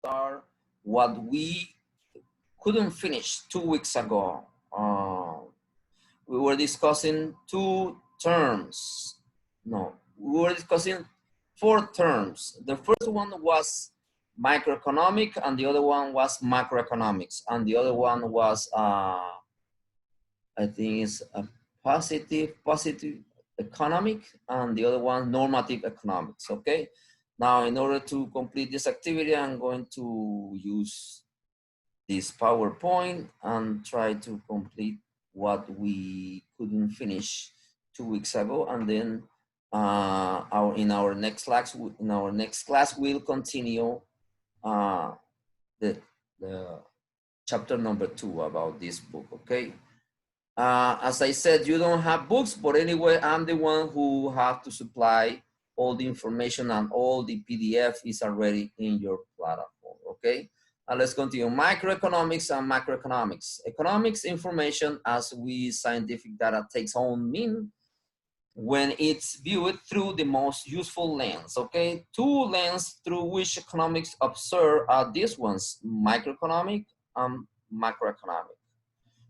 start what we couldn't finish 2 weeks ago. We were discussing two terms. No, we were discussing four terms. The first one was microeconomic, and the other one was macroeconomics, and the other one was, I think it's a positive economic, and the other one normative economics. Okay. Now, in order to complete this activity, I'm going to use this PowerPoint and try to complete what we couldn't finish 2 weeks ago, and then in our next class we'll continue the chapter number 2 about this book. Okay. As I said, you don't have books, but anyway, I'm the one who have to supply all the information, and all the PDF is already in your platform. Okay. Let's continue. Microeconomics and macroeconomics. Economics information, as we scientific data, takes on meaning when it's viewed through the most useful lens. Okay, two lenses through which economics observe are these ones: microeconomic and macroeconomic.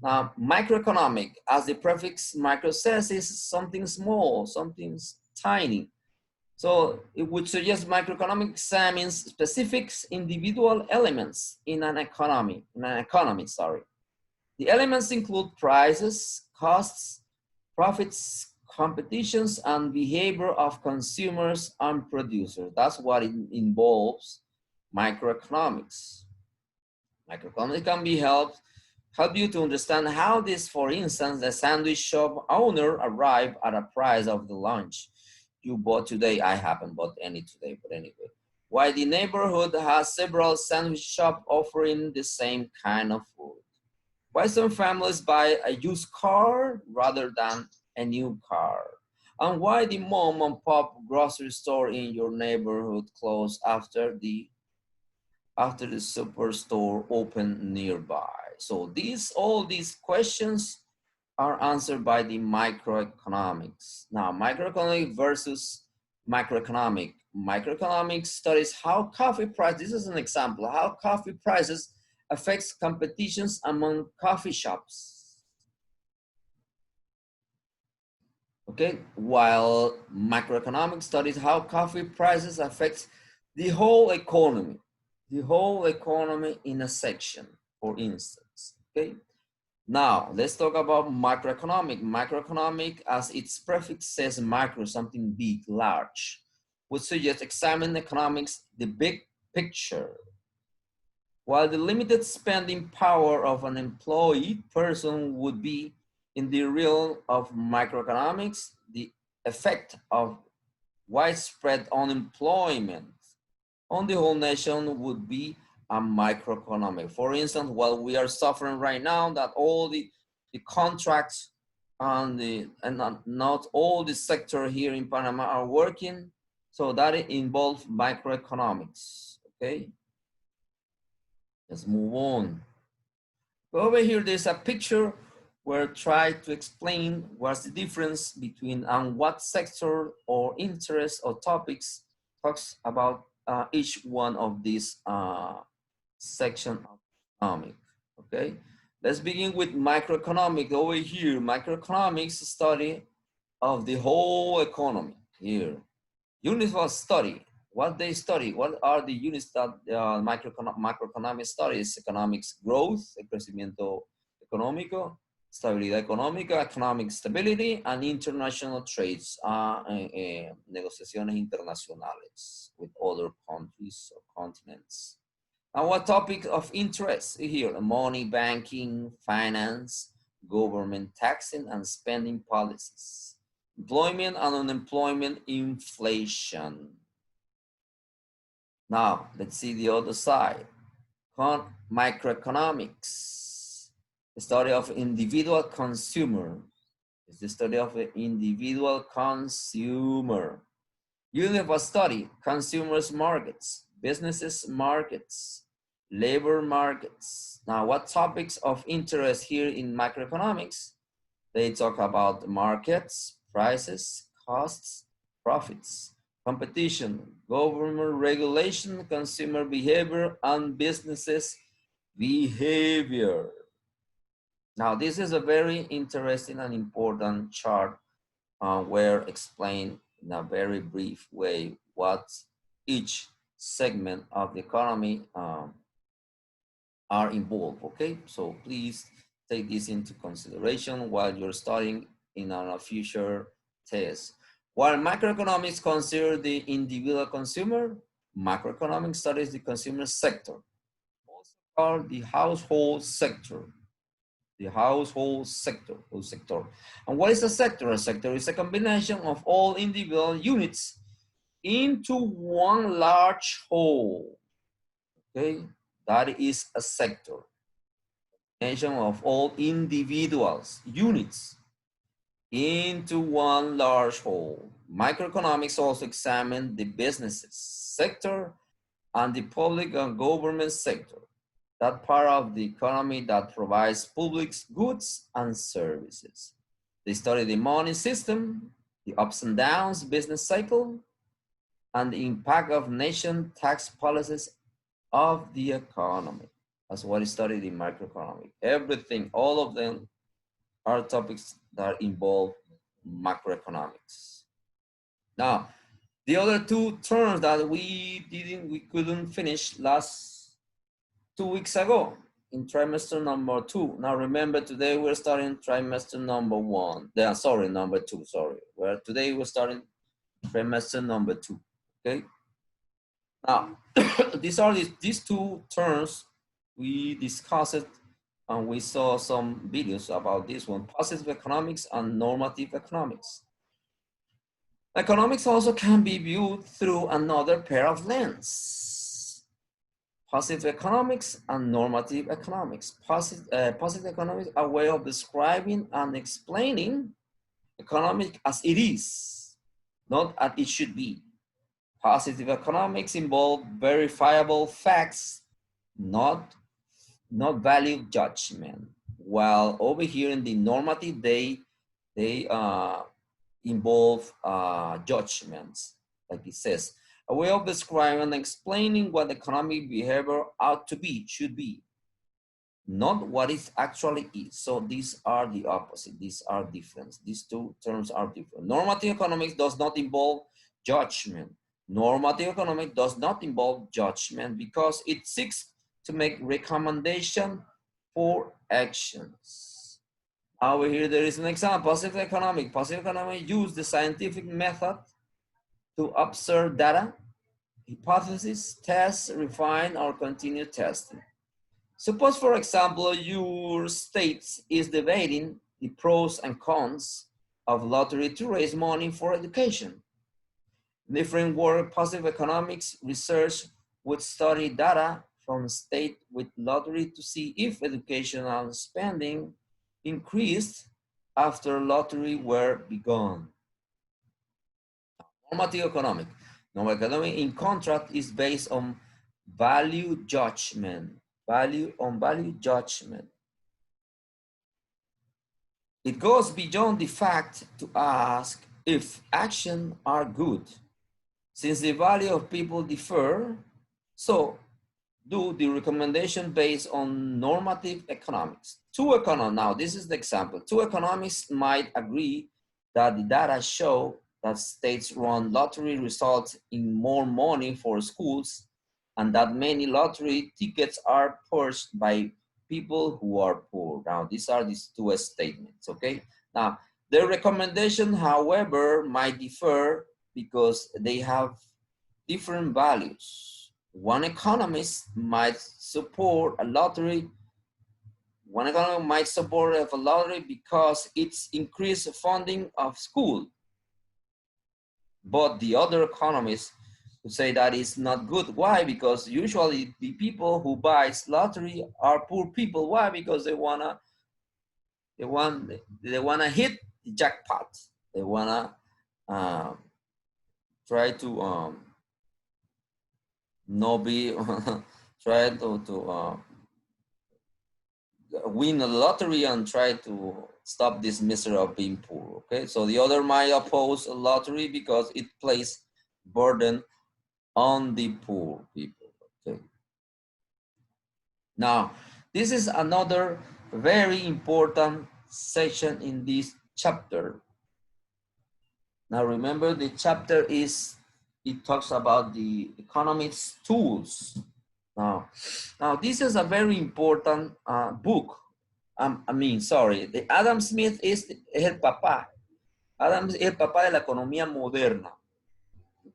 Now, microeconomic, as the prefix micro says, is something small, something tiny. So it would suggest microeconomic examines specific individual elements in an economy, sorry. The elements include prices, costs, profits, competitions, and behavior of consumers and producers. That's what it involves microeconomics. Microeconomics can be help you to understand how this, for instance, the sandwich shop owner arrived at a price of the lunch you bought today. I haven't bought any today, but anyway. Why the neighborhood has several sandwich shops offering the same kind of food. Why some families buy a used car rather than a new car. And why the mom and pop grocery store in your neighborhood closed after the superstore opened nearby. So all these questions are answered by the microeconomics. Now, microeconomic versus macroeconomic. Microeconomics studies how coffee prices, this is an example, how coffee prices affects competitions among coffee shops. Okay, while macroeconomics studies how coffee prices affect the whole economy in a section, for instance. Okay. Now, let's talk about macroeconomic. Macroeconomic, as its prefix says, macro, something big, large, would suggest examine economics, the big picture. While the limited spending power of an employed person would be in the realm of microeconomics, the effect of widespread unemployment on the whole nation would be a microeconomic. For instance, while we are suffering right now that all the contracts and not all the sector here in Panama are working, so that involves microeconomics. Okay, let's move on. Over here, there's a picture where I try to explain what's the difference between what sector or interest or topics talks about each one of these section of economic. Okay, let's begin with microeconomic. Over here, microeconomics study of the whole economy. Here, units of study. What they study? What are the units that macroeconomic studies? Economics growth, el crecimiento económico, estabilidad económica, economic stability, and international trades, negociaciones internacionales with other countries or continents. And what topic of interest here? Money, banking, finance, government taxing, and spending policies. Employment and unemployment, inflation. Now, let's see the other side. Microeconomics, the study of individual consumer. It's the study of the individual consumer. Unit of study, consumers markets, businesses markets, labor markets. Now, what topics of interest here in macroeconomics? They talk about markets, prices, costs, profits. competition, government regulation, consumer behavior, and businesses behavior. Now, this is a very interesting and important chart where explained in a very brief way what each segment of the economy are involved, okay? So please take this into consideration while you're studying in a future test. While macroeconomics consider the individual consumer, macroeconomics studies the consumer sector, also called the household sector. The household sector, or sector. And what is a sector? A sector is a combination of all individual units into one large whole, okay? That is a sector. Combination of all individuals, units, into one large whole. Microeconomics also examine the businesses sector and the public and government sector, that part of the economy that provides public goods and services. They study the money system, the ups and downs business cycle, and the impact of nation tax policies of the economy. That's what is studied in macroeconomics. Everything, all of them are topics that involve macroeconomics. Now, the other two terms that we couldn't finish last 2 weeks ago in trimester number 2. Now remember, today we're starting trimester number 1. Sorry, number 2, sorry. Today we're starting trimester number 2, okay? Now, these two terms we discussed and we saw some videos about this one, positive economics and normative economics. Economics also can be viewed through another pair of lenses. Positive economics and normative economics. Positive economics are a way of describing and explaining economic as it is, not as it should be. Positive economics involve verifiable facts, not value judgment. While over here in the normative, they involve judgments, like it says. A way of describing and explaining what economic behavior ought to be, should be, not what it actually is. So these are the opposite. These are different. These two terms are different. Normative economics does not involve judgment. Normative economics does not involve judgment because it seeks to make recommendation for actions. Over here, there is an example, positive economics. Positive economics use the scientific method to observe data, hypothesis, test, refine, or continue testing. Suppose, for example, your state is debating the pros and cons of lottery to raise money for education. In the framework, positive economics research would study data from state with lottery to see if educational spending increased after lottery were begun. Normative economic. Normative economic, in contrast, is based on value judgment. Value judgment. It goes beyond the fact to ask if actions are good. Since the value of people differ, so do the recommendation based on normative economics. Two economists, now this is the example, two economists might agree that the data show that states run lottery results in more money for schools and that many lottery tickets are purchased by people who are poor. Now these are these two statements, okay? Now their recommendation, however, might differ because they have different values. One economist might support a lottery. One economist might support a lottery because it's increased funding of school. But the other economists would say that it's not good. Why? Because usually the people who buys lottery are poor people. Why? Because they wanna hit the jackpot. They wanna try to not be try to win a lottery and try to stop this misery of being poor. Okay, so the other might oppose a lottery because it plays burden on the poor people. Okay. Now, this is another very important section in this chapter. Now, remember the chapter it talks about the economics tools. Now this is a very important book. The Adam Smith es el papá. Adam es el papá de la economía moderna.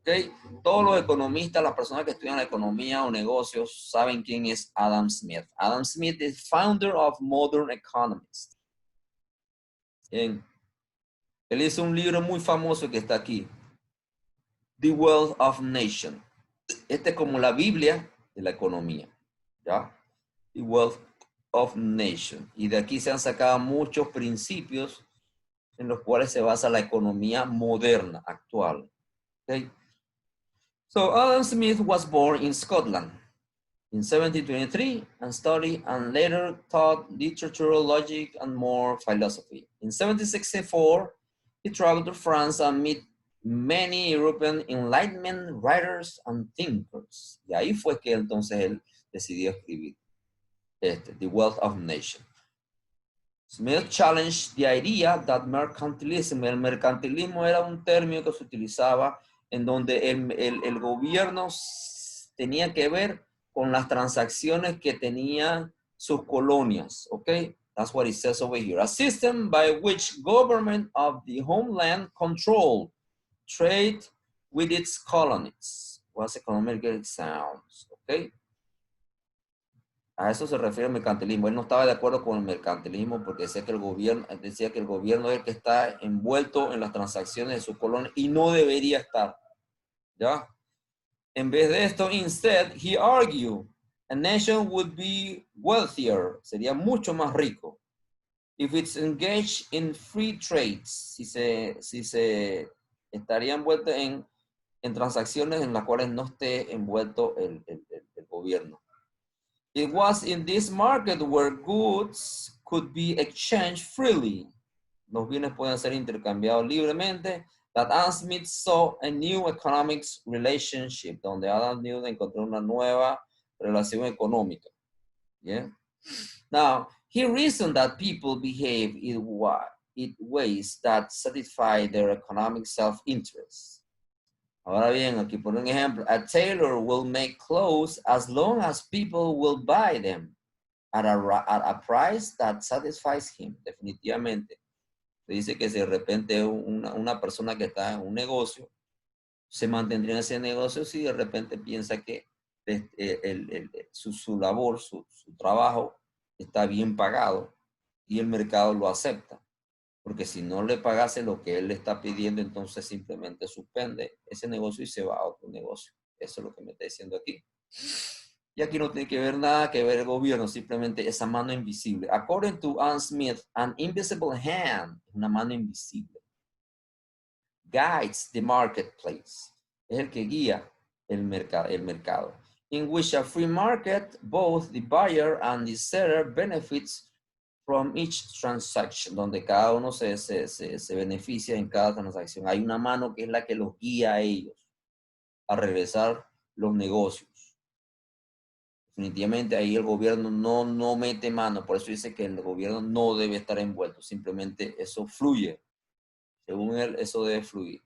Okay. Todos los economistas, las personas que estudian la economía o negocios, saben quién es Adam Smith. Adam Smith is founder of modern economics. Bien. Él hizo un libro muy famoso que está aquí. The Wealth of Nations. Este es como la Biblia de la economía. ¿Ya? The Wealth of Nations. Y de aquí se han sacado muchos principios en los cuales se basa la economía moderna, actual. Okay? So Adam Smith was born in Scotland in 1723 and studied and later taught literature, logic, and more philosophy. In 1764, he traveled to France and met many European Enlightenment writers and thinkers. Y ahí fue que entonces él decidió escribir The Wealth of Nations. Smith challenged the idea that mercantilism, el mercantilismo era un término que se utilizaba en donde el gobierno tenía que ver con las transacciones que tenían sus colonias, okay? That's what it says over here. A system by which government of the homeland controlled trade with its colonies. What's economic sounds, okay? A eso se refiere el mercantilismo. Él no estaba de acuerdo con el mercantilismo porque decía que el gobierno es el que está envuelto en las transacciones de su colonia y no debería estar. ¿Ya? En vez de esto, instead, he argued, a nation would be wealthier, sería mucho más rico, if it's engaged in free trades, si se estaría envuelto en transacciones en las cuales no esté envuelto el gobierno. It was in this market where goods could be exchanged freely. Los bienes pueden ser intercambiados libremente. That Adam Smith saw a new economics relationship, donde Adam Smith encontró una nueva relación económica. Yeah. Now, he reasoned that people behave in ways that satisfy their economic self-interest. Ahora bien, aquí por un ejemplo, a tailor will make clothes as long as people will buy them at a price that satisfies him. Definitivamente. Dice que si de repente una persona que está en un negocio se mantendría en ese negocio si de repente piensa que su labor, su trabajo está bien pagado y el mercado lo acepta. Porque si no le pagase lo que él le está pidiendo, entonces simplemente suspende ese negocio y se va a otro negocio. Eso es lo que me está diciendo aquí. Y aquí no tiene que ver nada que ver el gobierno, simplemente esa mano invisible. According to Adam Smith, an invisible hand, una mano invisible, guides the marketplace. Es el que guía el mercado. In which a free market, both the buyer and the seller benefits from each transaction, donde cada uno se beneficia en cada transacción. Hay una mano que es la que los guía a ellos a regresar los negocios. Definitivamente ahí el gobierno no mete mano, por eso dice que el gobierno no debe estar envuelto, simplemente eso fluye. Según él, eso debe fluir.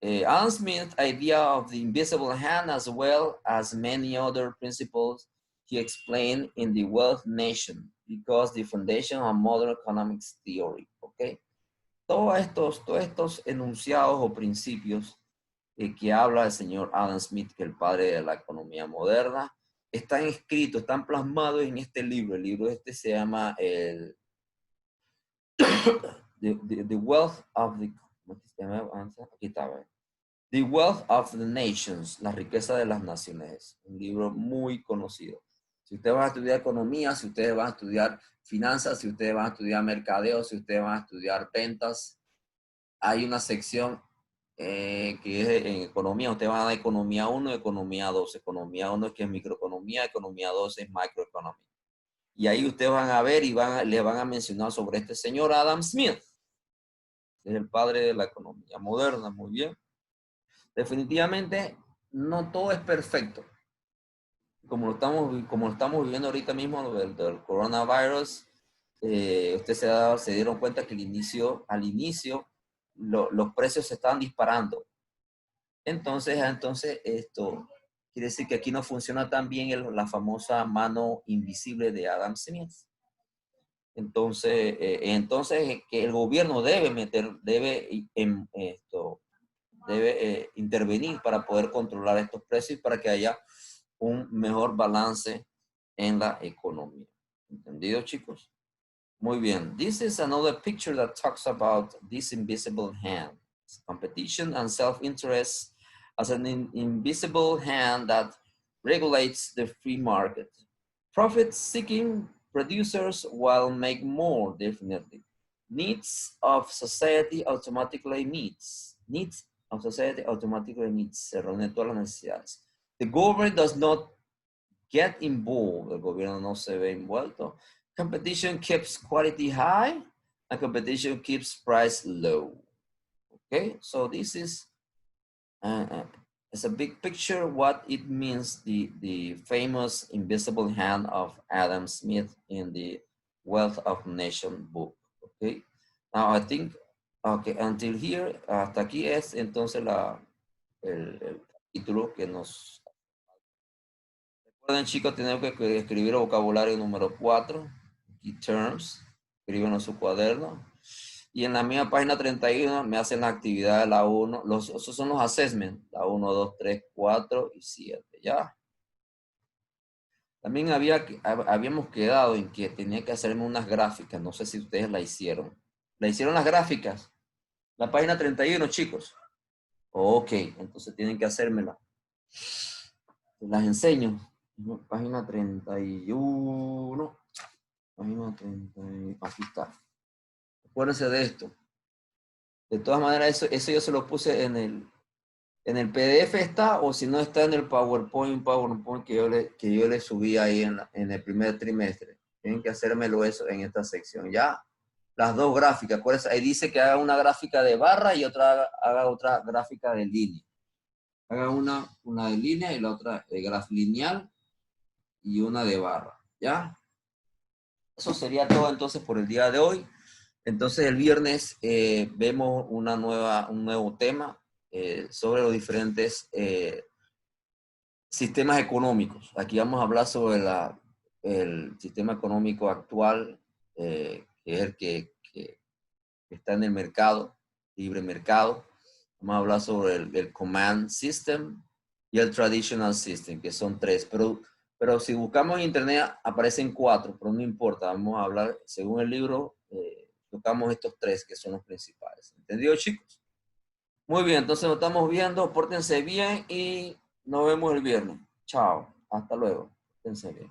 Adam Smith's idea of the invisible hand, as well as many other principles he explained in The Wealth Nation, because the foundation of modern economics theory, ¿ok? Todos estos enunciados o principios que habla el señor Adam Smith, que es el padre de la economía moderna, están escritos, están plasmados en este libro. El libro este se llama The Wealth of the... Aquí está, ¿verdad? The Wealth of the Nations, la riqueza de las naciones. Un libro muy conocido. Si ustedes van a estudiar economía, si ustedes van a estudiar finanzas, si ustedes van a estudiar mercadeo, si ustedes van a estudiar ventas, hay una sección que es en economía. Ustedes van a dar economía 1 y economía 2. Economía 1 es que es microeconomía, economía 2 es macroeconomía. Y ahí ustedes van a ver y le van a mencionar sobre este señor Adam Smith. Es el padre de la economía moderna, muy bien. definitivamente no todo es perfecto. Como lo estamos viviendo ahorita mismo del coronavirus, ustedes se dieron cuenta que al inicio los precios se estaban disparando. Entonces esto quiere decir que aquí no funciona tan bien la famosa mano invisible de Adam Smith. Entonces que el gobierno debe intervenir para poder controlar estos precios y para que haya un mejor balance en la economía. ¿Entendido, chicos? Muy bien. This is another picture that talks about this invisible hand. Competition and self-interest as an invisible hand that regulates the free market. Profit-seeking producers will make more, definitely. Needs of society automatically meets. Needs of society automatically meets. Se reúnen todas las necesidades. The government does not get involved. El gobierno no se ve envuelto. Competition keeps quality high and competition keeps price low. Okay, so this is it's a big picture what it means, the famous invisible hand of Adam Smith in the Wealth of Nations book. Okay, now I think, okay, until here, hasta aquí es entonces el título que nos... Recuerden, chicos, tenemos que escribir el vocabulario número 4, key terms, escriben en su cuaderno. Y en la misma página 31 me hacen la actividad de la 1. Esos son los assessments. La 1, 2, 3, 4 y 7. ¿Ya? También habíamos quedado en que tenía que hacerme unas gráficas. No sé si ustedes la hicieron. ¿La hicieron las gráficas? La página 31, chicos. Ok, entonces tienen que hacérmela. Las enseño. Página 31. Página 31. Aquí está. Acuérdense de esto. De todas maneras, eso yo se lo puse en el PDF está, o si no está en el PowerPoint que yo le subí ahí en el primer trimestre. Tienen que hacérmelo eso en esta sección. Ya, las dos gráficas. Acuérdense, ahí dice que haga una gráfica de barra y haga otra gráfica de línea. Haga una de línea y la otra de graf lineal y una de barra. ¿Ya? Eso sería todo entonces por el día de hoy. Entonces el viernes vemos un nuevo tema sobre los diferentes sistemas económicos. Aquí vamos a hablar sobre el sistema económico actual, que es el que está en el mercado, libre mercado. Vamos a hablar sobre el Command System y el Traditional System, que son 3. Pero si buscamos en internet aparecen 4, pero no importa. Vamos a hablar, según el libro, tocamos estos 3 que son los principales. ¿Entendido, chicos? Muy bien, entonces nos estamos viendo. Pórtense bien y nos vemos el viernes. Chao. Hasta luego. Pórtense bien.